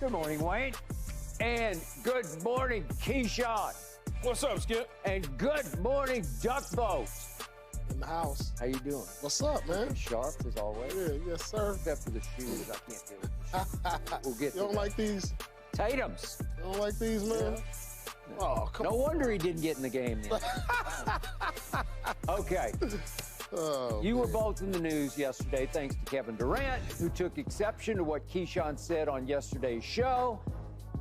Good morning, Wayne. And good morning, Keyshawn. What's up, Skip? And good morning, Duck Boat. In the house. How you doing? What's up, man? Sharp as always. Yeah, yes, sir. Except for the shoes, I can't deal with the shoes. We'll get You don't like these? Tatum's. You don't like these, man? Yeah. Oh, come No wonder he didn't get in the game then. Okay. Oh, You were both in the news yesterday thanks to Kevin Durant, who took exception to what Keyshawn said on yesterday's show,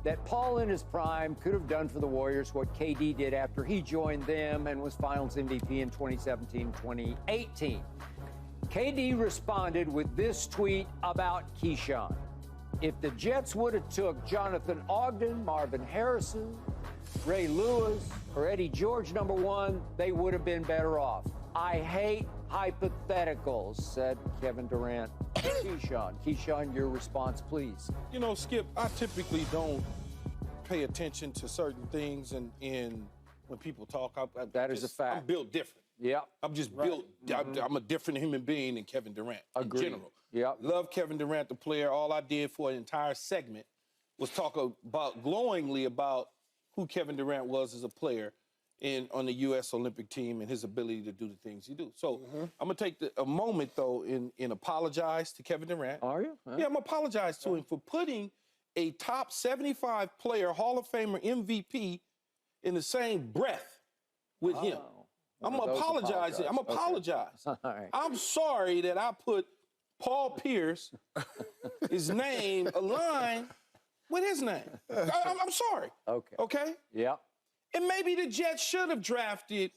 that Paul in his prime could have done for the Warriors what KD did after he joined them and was Finals MVP in 2017-2018. KD responded with this tweet about Keyshawn. If the Jets would have took Jonathan Ogden, Marvin Harrison, Ray Lewis, or Eddie George #1, they would have been better off. I hate hypotheticals, said Kevin Durant. Keyshawn, your response, please. You know, Skip, I typically don't pay attention to certain things, and when people talk, That is a fact. I'm built different. Yeah. I'm just built. I'm a different human being than Kevin Durant Agreed. in general. Yeah. Love Kevin Durant, the player. All I did for an entire segment was talk about glowingly about who Kevin Durant was as a player on the U.S. Olympic team and his ability to do the things he do. So I'm gonna take a moment though and apologize to Kevin Durant. Are you? Yeah, I'm gonna apologize to him for putting a top 75 player, Hall of Famer, MVP in the same breath with him. I'm gonna apologize. I'm gonna apologize. All right. I'm sorry that I put Paul Pierce, his name aligned with his name. I'm sorry. Okay. Okay? Yeah. And maybe the Jets should have drafted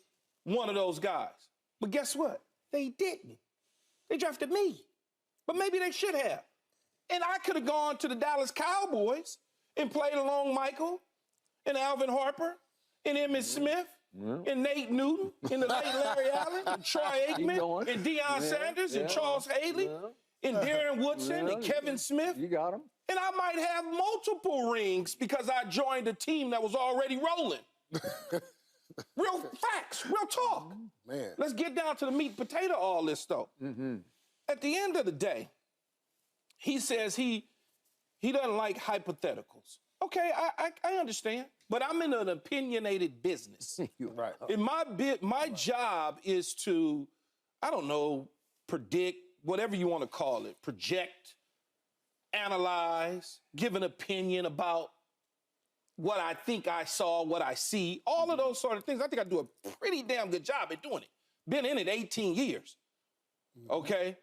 one of those guys. But guess what? They didn't. They drafted me. But maybe they should have. And I could have gone to the Dallas Cowboys and played along Michael and Alvin Harper and Emmitt Smith and Nate Newton and the late Larry Allen and Troy Aikman and Deion Sanders and Charles Haley and Darren Woodson and Kevin Smith. You got him. And I might have multiple rings because I joined a team that was already rolling. Real facts, real talk. Man. Let's get down to the meat and potato of all this, though. At the end of the day, he says he doesn't like hypotheticals. Okay, I understand, but I'm in an opinionated business. Right. And my job is to, I don't know, predict, whatever you want to call it, project, analyze, give an opinion about what I think I saw, what I see, all of those sort of things. I think I do a pretty damn good job at doing it. Been in it 18 years. Okay?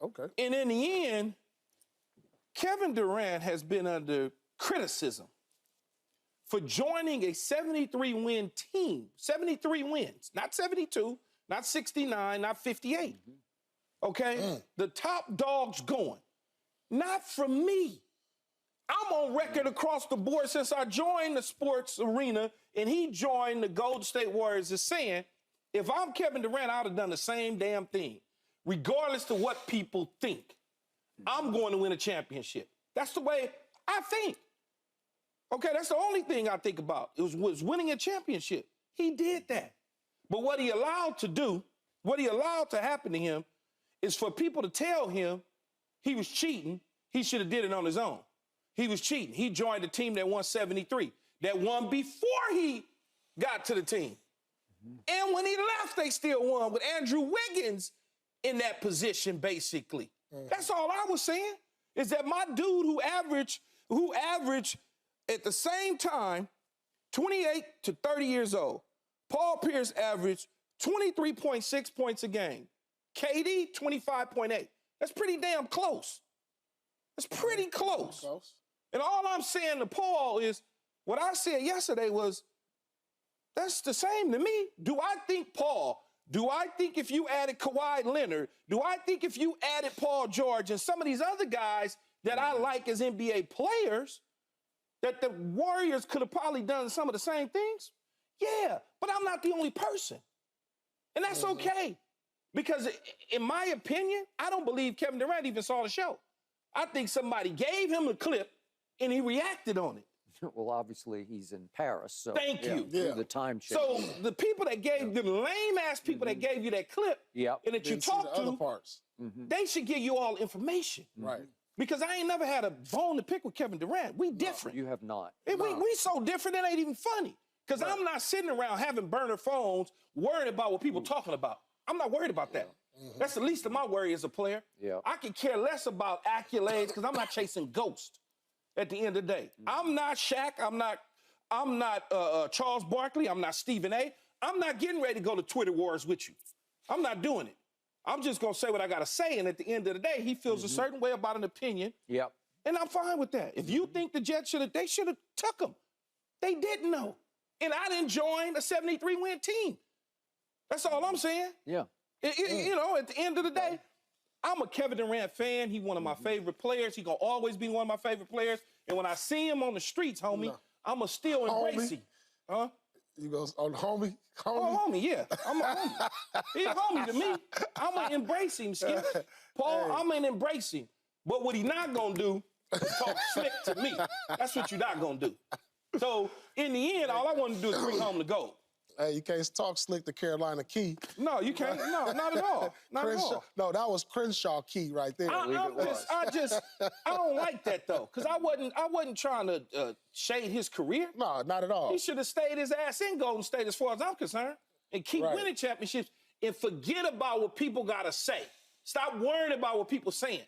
Okay. And in the end, Kevin Durant has been under criticism for joining a 73-win team. 73 wins, not 72, not 69, not 58. Okay? The top dog's going. Not from me. I'm on record across the board since I joined the sports arena and he joined the Golden State Warriors as saying, if I'm Kevin Durant, I'd have done the same damn thing. Regardless to what people think, I'm going to win a championship. That's the way I think. Okay, that's the only thing I think about. It was winning a championship. He did that. But what he allowed to do, what he allowed to happen to him is for people to tell him he was cheating, he should have did it on his own. He was cheating. He joined a team that won 73, that won before he got to the team. And when he left, they still won with Andrew Wiggins in that position, basically. That's all I was saying, is that my dude who averaged at the same time, 28 to 30 years old, Paul Pierce averaged 23.6 points a game. KD, 25.8. That's pretty damn close. That's pretty close. And all I'm saying to Paul is, what I said yesterday was, that's the same to me. Do I think if you added Kawhi Leonard, do I think if you added Paul George and some of these other guys that I like as NBA players, that the Warriors could have probably done some of the same things? Yeah, but I'm not the only person. And that's okay. Because in my opinion, I don't believe Kevin Durant even saw the show. I think somebody gave him a clip and he reacted on it. Well, obviously, he's in Paris, so Thank you. through the time change. So the people that gave them lame-ass people that gave you that clip and that you talked to, other parts. they should give you all information. Right. Because I ain't never had a bone to pick with Kevin Durant. We different. You have not. We so different, that ain't even funny. Because I'm not sitting around having burner phones worried about what people talking about. I'm not worried about that. That's the least of my worry as a player. Yeah. I could care less about accolades because I'm not chasing ghosts at the end of the day. I'm not Shaq. I'm not Charles Barkley. I'm not Stephen A. I'm not getting ready to go to Twitter wars with you. I'm not doing it. I'm just going to say what I got to say, and at the end of the day, he feels a certain way about an opinion. Yep. And I'm fine with that. If you think the Jets should have took him. They didn't know. And I didn't join a 73-win team. That's all I'm saying. Yeah. You know, at the end of the day, I'm a Kevin Durant fan. He's one of my favorite players. He's going to always be one of my favorite players. And when I see him on the streets, homie, I'm going to still embrace him. Huh? You go on homie? Oh, homie, yeah. I'm a homie. He's a homie to me. I'm going to embrace him, Skip. Paul, I'm going to embrace him. But what he's not going to do is talk slick to me. That's what you're not going to do. So, in the end, all I want to do is bring home the gold. Hey, you can't talk slick to Carolina Key. No, you can't. No, not at all. Not at all. No, that was Crenshaw Key right there. I don't like that though, because I wasn't trying to shade his career. No, not at all. He should have stayed his ass in Golden State, as far as I'm concerned, and keep winning championships and forget about what people gotta say. Stop worrying about what people saying.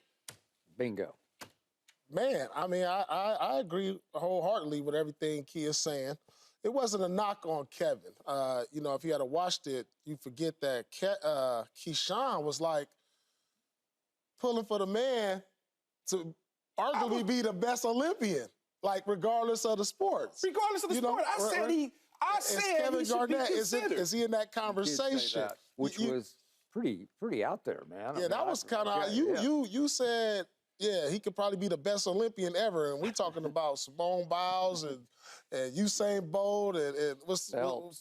Bingo. Man, I mean, I agree wholeheartedly with everything Key is saying. It wasn't a knock on Kevin. You know, if you had watched it, you forget that Keyshawn was like pulling for the man to arguably be the best Olympian, like regardless of the sports. Regardless of the sport, I said Kevin Garnett, is he in that Did say conversation? that, which was pretty out there, man. Yeah, that was kind of you said. Yeah, he could probably be the best Olympian ever, and we talking about Simone Biles and Usain Bolt and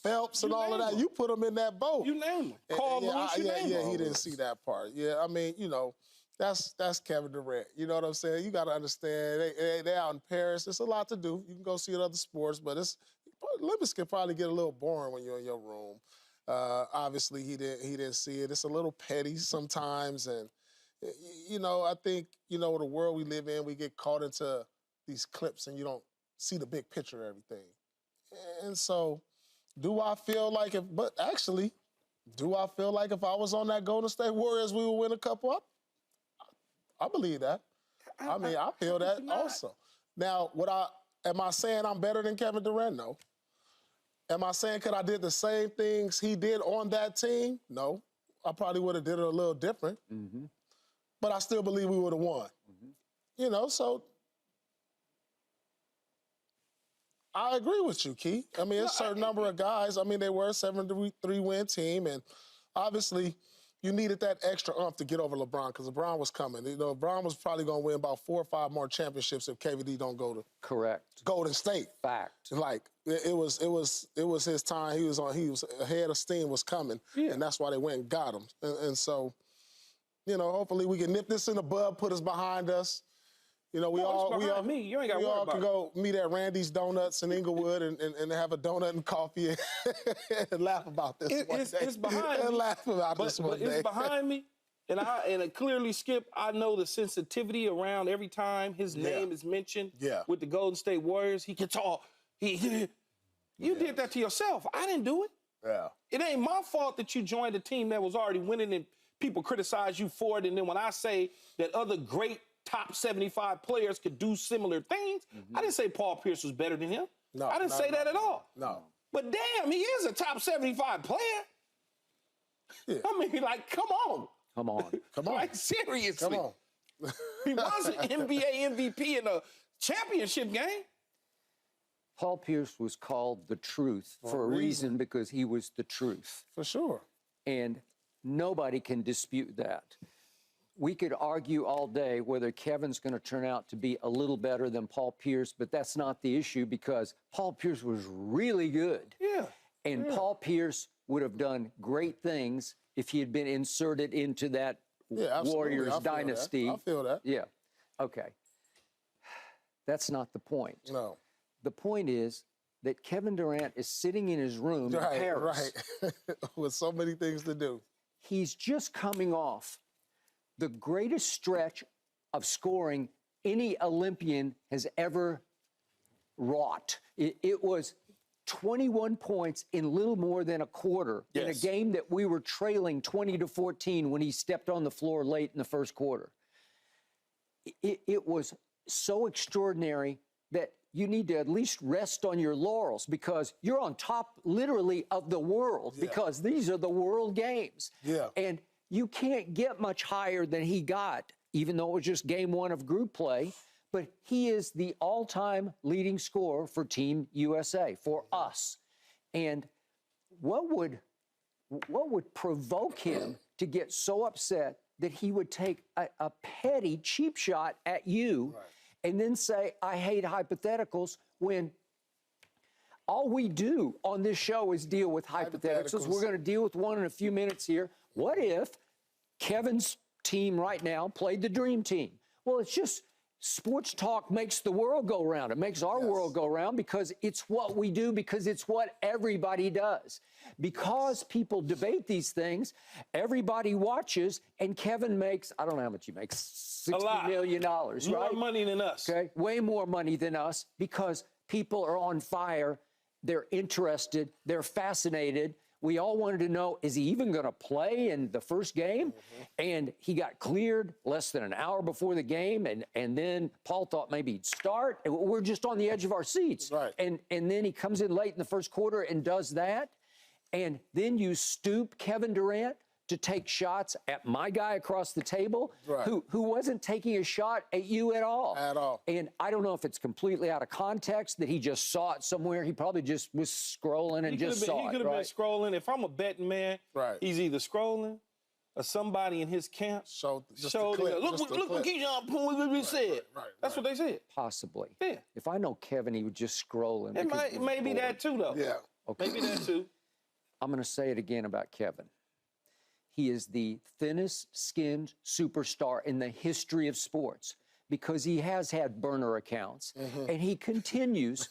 Phelps and all of that. You put him in that boat. You name him. Carl Lewis, you name him. He didn't see that part. Yeah, I mean, you know, that's Kevin Durant. You know what I'm saying? You got to understand, they're out in Paris. It's a lot to do. You can go see it other sports, but Olympics can probably get a little boring when you're in your room. Obviously, he didn't see it. It's a little petty sometimes, and you know, I think, you know, the world we live in, we get caught into these clips and you don't see the big picture of everything. And so, do I feel like if I was on that Golden State Warriors, we would win a couple? I believe that. I feel that also. Now, am I saying I'm better than Kevin Durant? No. Am I saying could I did the same things he did on that team? No. I probably would have did it a little different. Mm-hmm. But I still believe we would have won. Mm-hmm. You know, so I agree with you, Key. I mean, a certain number of guys, I mean, they were a 73-win team, and obviously you needed that extra oomph to get over LeBron because LeBron was coming. You know, LeBron was probably going to win about 4 or 5 more championships if KVD don't go to Golden State. Fact. Like it was his time. He was ahead of steam was coming, and that's why they went and got him. And so, you know, hopefully we can nip this in the bud, put us behind us. You know, we all can go meet at Randy's Donuts in Inglewood and have a donut and coffee and laugh about this one day. It's behind me. And laugh about this one day. It's behind me, and clearly, Skip, I know the sensitivity around every time his name is mentioned with the Golden State Warriors. He gets all, you did that to yourself. I didn't do it. Yeah. It ain't my fault that you joined a team that was already winning and people criticize you for it. And then when I say that other great top 75 players could do similar things, I didn't say Paul Pierce was better than him. No, I didn't say that at all. No. But damn, he is a top 75 player. Yeah. I mean, like, come on. Come on. Like, seriously. Come on. He was an NBA MVP in a championship game. Paul Pierce was called the truth for a reason because he was the truth. For sure. And nobody can dispute that. We could argue all day whether Kevin's going to turn out to be a little better than Paul Pierce, but that's not the issue because Paul Pierce was really good. Yeah. And Paul Pierce would have done great things if he had been inserted into that Warriors dynasty. I feel that. Yeah. Okay. That's not the point. No. The point is that Kevin Durant is sitting in his room in Paris. Right. With so many things to do. He's just coming off the greatest stretch of scoring any Olympian has ever wrought. It was 21 points in little more than a quarter in a game that we were trailing 20-14 when he stepped on the floor late in the first quarter. It was so extraordinary that you need to at least rest on your laurels because you're on top literally of the world because these are the world games. Yeah. And you can't get much higher than he got, even though it was just game one of group play. But he is the all-time leading scorer for Team USA, for us. And what would provoke him to get so upset that he would take a petty, cheap shot at you and then say, I hate hypotheticals, when all we do on this show is deal with hypotheticals. We're going to deal with one in a few minutes here. What if Kevin's team right now played the dream team? Well, it's just sports talk makes the world go round. It makes our world go round because it's what we do, because it's what everybody does. Because people debate these things, everybody watches, and Kevin makes, I don't know how much he makes, $60 million, right? More money than us. Okay, way more money than us because people are on fire. They're interested. They're fascinated. We all wanted to know, is he even going to play in the first game? And he got cleared less than an hour before the game. And then Paul thought maybe he'd start. And we're just on the edge of our seats. Right. And then he comes in late in the first quarter and does that. And then you stoop Kevin Durant to take shots at my guy across the table who wasn't taking a shot at you at all. At all. And I don't know if it's completely out of context that he just saw it somewhere. He probably just was scrolling and just saw it. He could have been scrolling. If I'm a betting man, he's either scrolling or somebody in his camp showed look what Keyshawn said. That's what they said. Possibly. Yeah. If I know Kevin, he would just scrolling. It may be that too, though. Yeah. Okay. Maybe that too. I'm going to say it again about Kevin. He is the thinnest-skinned superstar in the history of sports because he has had burner accounts, and he continues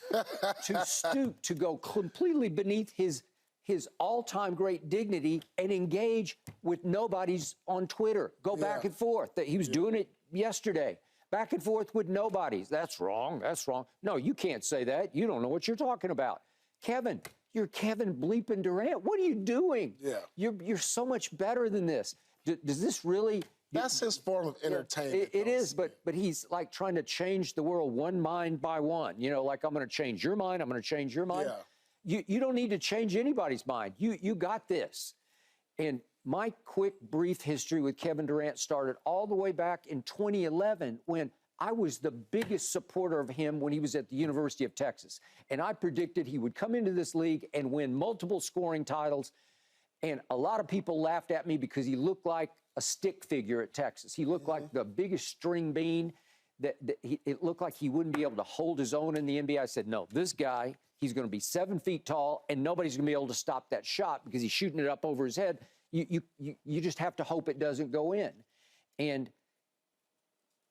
to stoop to go completely beneath his all-time great dignity and engage with nobodies on Twitter. Go back and forth. That he was doing it yesterday. Back and forth with nobodies. That's wrong. That's wrong. No, you can't say that. You don't know what you're talking about. Kevin, you're Kevin bleeping Durant. What are you doing? Yeah. You're so much better than this. Does this really... That's his form of entertainment. It is, but he's like trying to change the world one mind by one. You know, like I'm going to change your mind. I'm going to change your mind. Yeah. You don't need to change anybody's mind. You got this. And my quick, brief history with Kevin Durant started all the way back in 2011 when I was the biggest supporter of him when he was at the University of Texas. And I predicted he would come into this league and win multiple scoring titles. And a lot of people laughed at me because he looked like a stick figure at Texas. He looked like the biggest string bean. It looked like he wouldn't be able to hold his own in the NBA. I said, no, this guy, he's going to be 7 feet tall, and nobody's going to be able to stop that shot because he's shooting it up over his head. You just have to hope it doesn't go in. And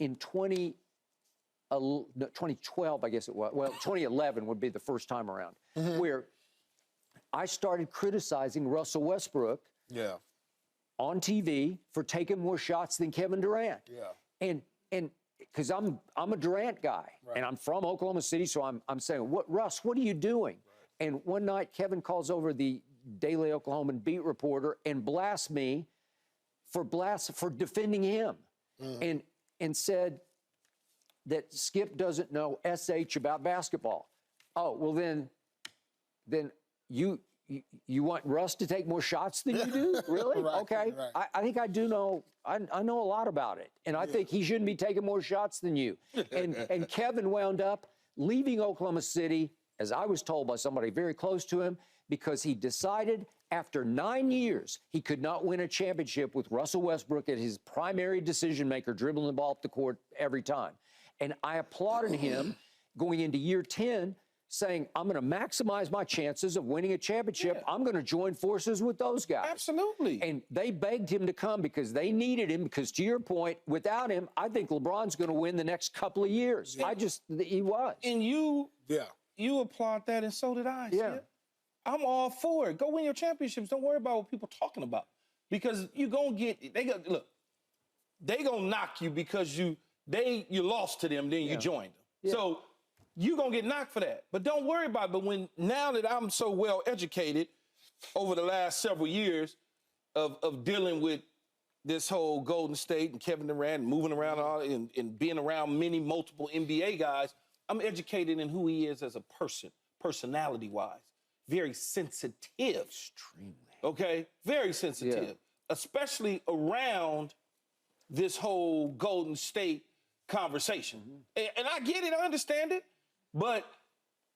in 2012, I guess it was, well, 2011 would be the first time around, where I started criticizing Russell Westbrook on TV for taking more shots than Kevin Durant. And because I'm a Durant guy, and I'm from Oklahoma City, so I'm saying, Russ, what are you doing? And one night, Kevin calls over the Daily Oklahoman beat reporter and blasts me for defending him, and said that Skip doesn't know SH about basketball. Oh, well then you want Russ to take more shots than you do? Really? Okay. I think I do know. I know a lot about it, and I think he shouldn't be taking more shots than you. And Kevin wound up leaving Oklahoma City, as I was told by somebody very close to him, because he decided after 9 years he could not win a championship with Russell Westbrook as his primary decision maker, dribbling the ball up the court every time. And I applauded him going into year 10, saying, I'm going to maximize my chances of winning a championship. I'm going to join forces with those guys. Absolutely. And they begged him to come because they needed him, because to your point, without him, I think LeBron's going to win the next couple of years. He was. And you applaud that, and so did I. Yeah. I'm all for it. Go win your championships. Don't worry about what people are talking about. Because you're going to get, they going to knock you because you you lost to them, then you joined them. Yeah. So you're going to get knocked for that. But don't worry about it. But now that I'm so well educated over the last several years of dealing with this whole Golden State and Kevin Durant and moving around and being around multiple NBA guys, I'm educated in who he is as a person, personality-wise. Very sensitive. Extremely. Okay? Very sensitive. Yeah. Especially around this whole Golden State conversation. And I get it, I understand it, but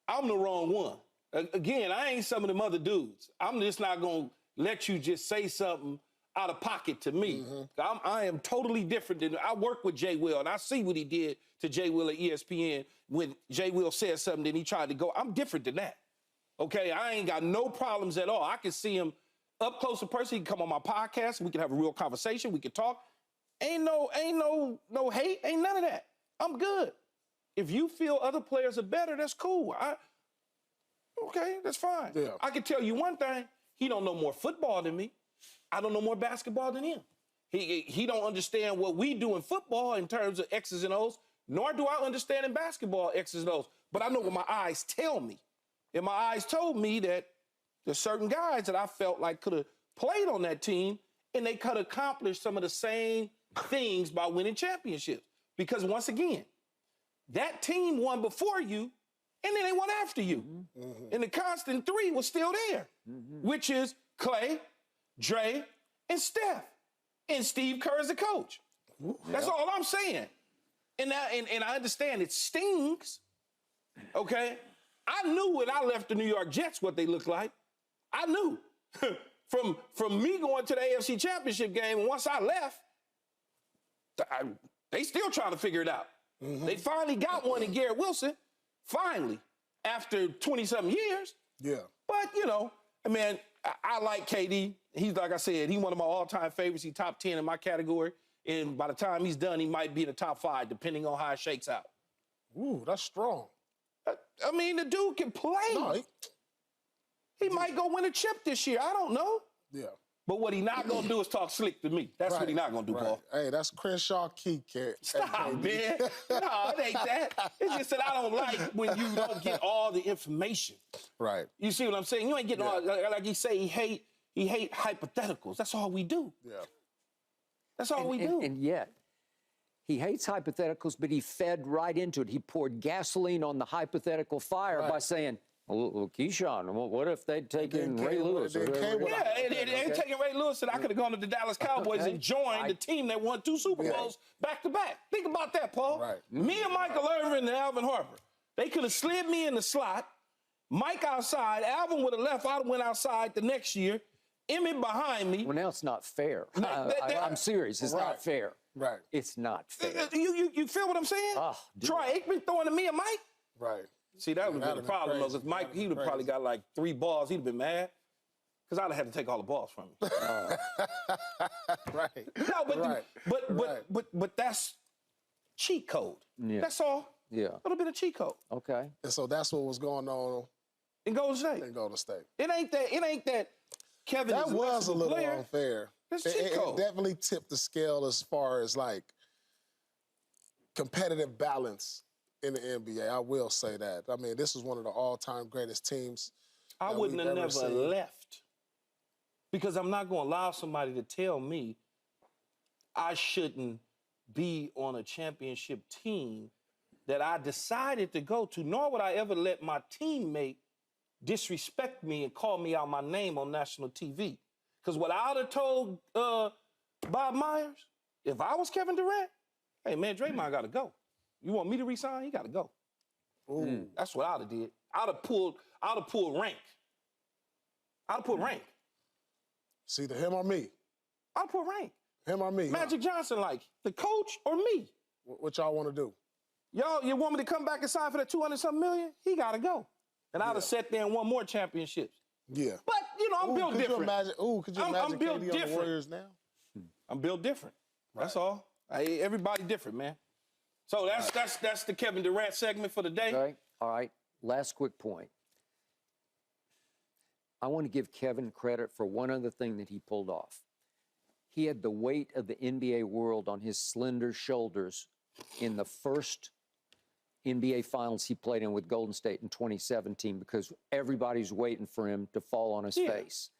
I'm the wrong one. Again, I ain't some of them other dudes. I'm just not going to let you just say something out of pocket to me. I am totally different than, I work with Jay Will, and I see what he did to Jay Will at ESPN when Jay Will said something, then he tried to go. I'm different than that. Okay, I ain't got no problems at all. I can see him up close in person. He can come on my podcast. We can have a real conversation. We can talk. Ain't no hate. Ain't none of that. I'm good. If you feel other players are better, that's cool. Okay, that's fine. Yeah. I can tell you one thing. He don't know more football than me. I don't know more basketball than him. He don't understand what we do in football in terms of X's and O's, nor do I understand in basketball X's and O's. But I know what my eyes tell me. And my eyes told me that there's certain guys that I felt like could have played on that team and they could have accomplished some of the same things by winning championships. Because once again, that team won before you and then they won after you. And the constant three was still there, which is Clay, Dre, and Steph. And Steve Kerr is the coach. That's all I'm saying. And I understand it stings, okay? I knew when I left the New York Jets what they looked like. I knew. From me going to the AFC Championship game, and once I left, they still trying to figure it out. They finally got one in Garrett Wilson, finally, after 20-something years. Yeah. But, you know, I mean, I like KD. He's, like I said, he's one of my all-time favorites. He's top 10 in my category. And by the time he's done, he might be in the top 5, depending on how it shakes out. Ooh, that's strong. I mean, the dude can play. No, he might go win a chip this year. I don't know. Yeah. But what he not going to do is talk slick to me. That's what he not going to do, Paul. Hey, that's Crenshaw Key, kid. Stop, man. No, it ain't that. It's just that I don't like when you don't get all the information. Right. You see what I'm saying? You ain't getting all, like he say, he hate hypotheticals. That's all we do. Yeah. That's all we do. And yet, he hates hypotheticals, but he fed right into it. He poured gasoline on the hypothetical fire by saying, well, Keyshawn, what if they'd taken Ray Lewis? And taking Ray Lewis, and I could have gone to the Dallas Cowboys and joined the team that won 2 Super Bowls back to back. Think about that, Paul. Right. Me and Michael Irvin and Alvin Harper, they could have slid me in the slot, Mike outside, Alvin would have left, I went outside the next year, Emmett behind me. Well, now it's not fair. I'm serious. It's not fair. Right. It's not fair. You feel what I'm saying? Troy Aikman throwing to me and Mike? Right. See, that would have been the problem, though, because Mike, he would have probably got like 3 balls. He'd have been mad, because I'd have had to take all the balls from him. Right. No, but that's cheat code. Yeah. That's all. Yeah. A little bit of cheat code. Okay. And so that's what was going on In Golden State. in Golden State. It ain't that Kevin That is was a little player. unfair. That's It cheat code. definitely tipped the scale as far as, like, competitive balance in the NBA. I will say that. I mean, this is one of the all-time greatest teams. I wouldn't have never left, because I'm not going to allow somebody to tell me I shouldn't be on a championship team that I decided to go to, nor would I ever let my teammate disrespect me and call me out my name on national TV. Because what I would have told Bob Myers, if I was Kevin Durant, hey, man, Draymond got to go. You want me to resign? He got to go. Ooh. That's what I'd have did. I'd have pulled rank. I'd have put rank. It's either him or me. I'd put rank. Him or me. Magic Johnson, like, the coach or me? What y'all want to do? Y'all, you want me to come back and sign for that 200-something million? He got to go. And I'd have sat there and won more championships. Yeah. But, you know, I'm built different. Could you imagine built KD on the Warriors now? I'm built different. That's all. Everybody different, man. So that's the Kevin Durant segment for the day. Okay. All right. Last quick point. I want to give Kevin credit for one other thing that he pulled off. He had the weight of the NBA world on his slender shoulders in the first NBA Finals he played in with Golden State in 2017 because everybody's waiting for him to fall on his face.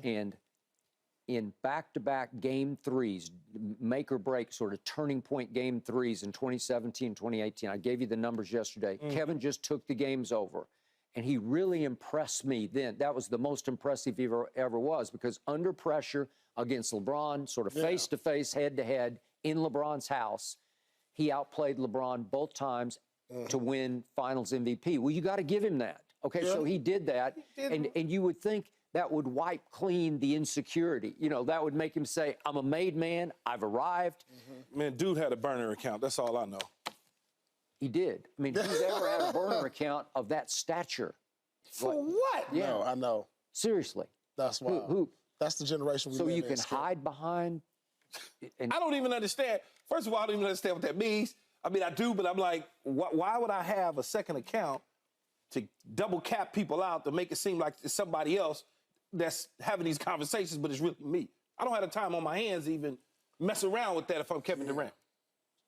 And in back-to-back game threes, make or break sort of turning point game threes in 2017, 2018, I gave you the numbers yesterday. Kevin just took the games over. And he really impressed me then. That was the most impressive he ever was because under pressure against LeBron, sort of face-to-face, head-to-head in LeBron's house, he outplayed LeBron both times to win Finals MVP. Well, you got to give him that. Okay, so he did that. And you would think that would wipe clean the insecurity. You know, that would make him say, I'm a made man, I've arrived. Man, dude had a burner account. That's all I know. He did. I mean, who's ever had a burner account of that stature? For what? Yeah. No, I know. Seriously. That's why. That's the generation we So live you in, can Skip. hide behind. And I don't even understand. First of all, I don't even understand what that means. I mean, I do, but I'm like, why would I have a second account to double cap people out to make it seem like it's somebody else that's having these conversations, but it's really me? I don't have the time on my hands to even mess around with that if I'm Kevin Durant.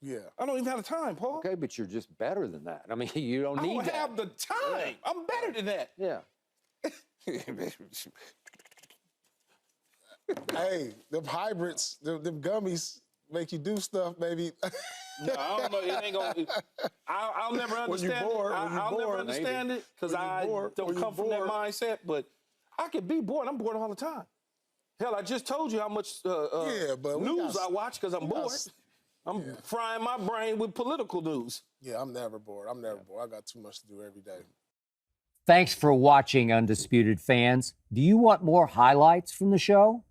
Yeah. I don't even have the time, Paul. Okay, but you're just better than that. I mean, you don't need that. I don't have the time. I'm better than that. Yeah. Hey, them hybrids, them gummies make you do stuff, maybe. No, I don't know. It ain't gonna. I'll never understand bored, it. I'll never bored, understand it because I don't come from that mindset. But I can be bored. I'm bored all the time. Hell, I just told you how much but news I watch because I'm bored. I'm frying my brain with political news. Yeah, I'm never bored. I'm never bored. I got too much to do every day. Thanks for watching, Undisputed fans. Do you want more highlights from the show?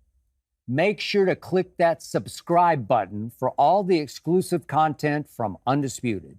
Make sure to click that subscribe button for all the exclusive content from Undisputed.